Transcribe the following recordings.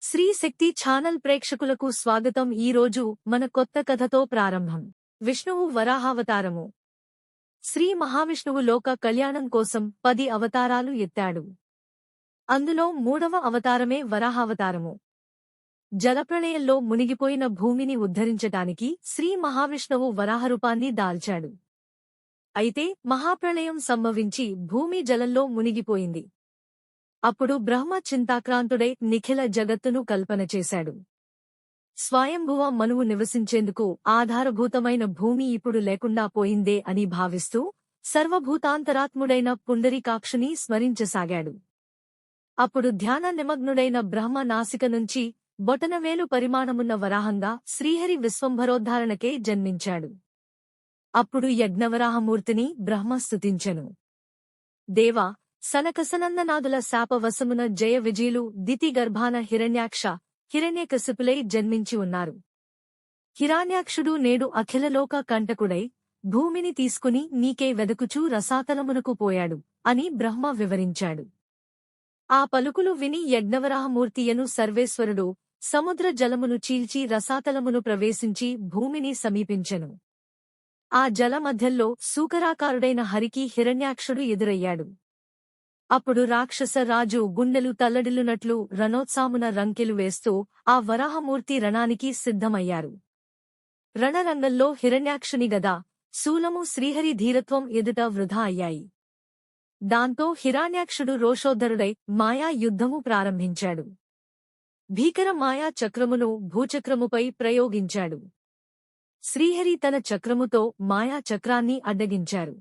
శ్రీ శక్తి channel ప్రేక్షకులకు స్వాగతం. ఈరోజు మన కొత్త కథతో ప్రారంభం. విష్ణువు వరాహావతారము. శ్రీ మహావిష్ణువు లోక కళ్యాణం కోసం 10 అవతారాలు ఎత్తాడు. అందులో 3వ అవతారమే వరాహావతారము. జలప్రళయంలో మునిగిపోయిన భూమిని ఉద్ధరించటానికి శ్రీ మహావిష్ణువు వరాహరూపాన్ని దాల్చాడు. అయితే మహాప్రళయం సంభవించి భూమి జలంలో మునిగిపోయింది. అప్పుడు బ్రహ్మ చింతాక్రాంతుడై నిఖిల జగత్తును కల్పన చేశాడు. స్వయంభువ మనువు నివసించేందుకు ఆధారభూతమైన భూమి ఇప్పుడు లేకుండా పోయిందే అని భావిస్తూ సర్వభూతాంతరాత్ముడైన పుండరీకాక్షుని స్మరించసాగాడు. అప్పుడు ధ్యాన నిమగ్నుడైన బ్రహ్మ నాసిక నుంచి బొటనవేలు పరిమాణమున్న వరాహంగా శ్రీహరి విశ్వంభరోద్ధారణకే జన్మించాడు. అప్పుడు యజ్ఞవరాహమూర్తిని బ్రహ్మ స్తుతించెను. దేవా, సనకసనందనాదుల శాపవశమున జయ విజయులు దితిగర్భాన హిరణ్యాక్ష, హిరణ్యకశిపులై జన్మించి ఉన్నారు. హిరణ్యాక్షుడు నేడు అఖిలలోక కంటకుడై భూమిని తీసుకుని నీకే వెదకుచూ రసాతలమునకు పోయాడు అని బ్రహ్మ వివరించాడు. ఆ పలుకులు విని యజ్ఞవరాహమూర్తియను సర్వేశ్వరుడు సముద్ర జలమును చీల్చి రసాతలమును ప్రవేశించి భూమిని సమీపించెను. ఆ జలమధ్యల్లో సూకరాకారుడైన హరికి హిరణ్యాక్షుడు ఎదురయ్యాడు. అప్పుడు రాక్షస రాజు గుండెలు తల్లడిల్లునట్లు రణోత్సామున రంకెలు వేస్తూ ఆ వరాహమూర్తి రణానికి సిద్ధమయ్యారు. రణరంగంలో హిరణ్యాక్షుని గద, శూలము శ్రీహరి ధీరత్వం ఎదుట వృధా అయ్యాయి. దాంతో హిరణ్యాక్షుడు రోషోద్ధరుడై మాయా యుద్ధము ప్రారంభించాడు. భీకర మాయా చక్రమును భూచక్రముపై ప్రయోగించాడు. శ్రీహరి తన చక్రముతో మాయా చక్రాన్ని అడ్డగించారు.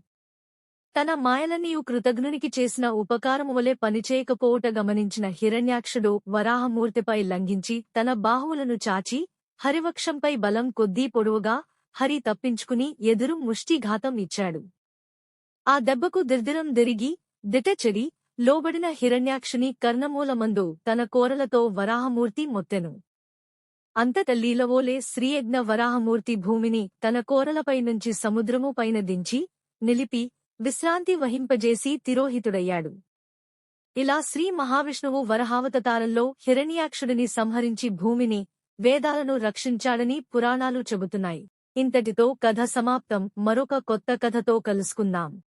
తన మాయలన్నీయు కృతజ్ఞునికి చేసిన ఉపకారము వలె పనిచేయకపోవుట గమనించిన హిరణ్యాక్షుడు వరాహమూర్తిపై లంఘించి తన బాహువులను చాచి హరివక్షంపై బలం కొద్దీ పొడవుగా హరి తప్పించుకుని ఎదురు ముష్టిఘాతం ఇచ్చాడు. ఆ దెబ్బకు దిర్దిరం దిరిగి దిటచెడి లోబడిన హిరణ్యాక్షుని కర్ణమూలమందు తన కోరలతో వరాహమూర్తి మొత్తెను. అంతట లీలవోలే శ్రీయజ్ఞ వరాహమూర్తి భూమిని తన కోరలపై నుంచి సముద్రము పైన దించి నిలిపి విశ్రాంతి వహింపజేసి తిరోహితుడయ్యాడు. ఇలా శ్రీ మహావిష్ణువు వరాహావతారంలో హిరణ్యాక్షుడిని సంహరించి భూమిని, వేదాలను రక్షించాడని పురాణాలు చెబుతున్నాయి. ఇంతటితో కథ సమాప్తం. మరొక కొత్త కథతో కలుసుకుందాం.